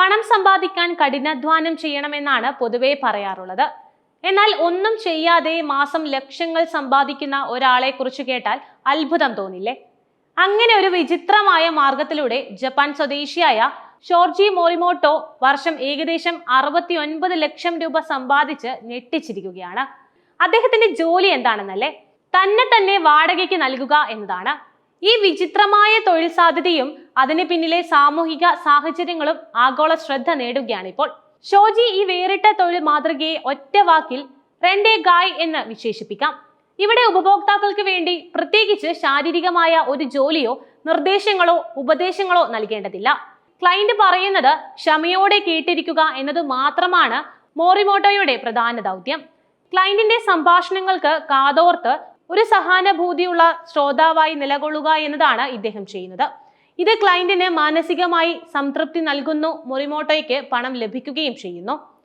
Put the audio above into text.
പണം സമ്പാദിക്കാൻ കഠിനാധ്വാനം ചെയ്യണമെന്നാണ് പൊതുവെ പറയാറുള്ളത്. എന്നാൽ ഒന്നും ചെയ്യാതെ മാസം ലക്ഷങ്ങൾ സമ്പാദിക്കുന്ന ഒരാളെ കുറിച്ച് കേട്ടാൽ അത്ഭുതം തോന്നില്ലേ? അങ്ങനെ ഒരു വിചിത്രമായ മാർഗത്തിലൂടെ ജപ്പാൻ സ്വദേശിയായ ഷോർജി മോറിമോട്ടോ വർഷം ഏകദേശം 69 ലക്ഷം രൂപ സമ്പാദിച്ച് ഞെട്ടിച്ചിരിക്കുകയാണ്. അദ്ദേഹത്തിന്റെ ജോലി എന്താണെന്നല്ലേ? തന്നെ വാടകയ്ക്ക് നൽകുക എന്നതാണ്. ഈ വിചിത്രമായ തൊഴിൽ സാധ്യതയും അതിന് പിന്നിലെ സാമൂഹിക സാഹചര്യങ്ങളും ആഗോള ശ്രദ്ധ നേടുകയാണ് ഇപ്പോൾ. ഷോജി ഈ വേറിട്ട തൊഴിൽ മാതൃകയെ ഒറ്റ വാക്കിൽ റെൻഡെ ഗായ് എന്ന് വിശേഷിപ്പിക്കാം. ഇവിടെ ഉപഭോക്താക്കൾക്ക് വേണ്ടി പ്രത്യേകിച്ച് ശാരീരികമായ ഒരു ജോലിയോ നിർദ്ദേശങ്ങളോ ഉപദേശങ്ങളോ നൽകേണ്ടതില്ല. ക്ലയന്റ് പറയുന്നത് ക്ഷമയോടെ കേട്ടിരിക്കുക എന്നത് മാത്രമാണ് മോറിമോട്ടോയുടെ പ്രധാന ദൗത്യം. ക്ലയന്റിന്റെ സംഭാഷണങ്ങൾക്ക് കാതോർത്ത് ഒരു സഹാനുഭൂതിയുള്ള ശ്രോതാവായി നിലകൊള്ളുക എന്നതാണ് ഇദ്ദേഹം ചെയ്യുന്നത്. ഇത് ക്ലയന്റിന് മാനസികമായി സംതൃപ്തി നൽകുന്നു, മോറിമോട്ടോയ്ക്ക് പണം ലഭിക്കുകയും ചെയ്യുന്നു.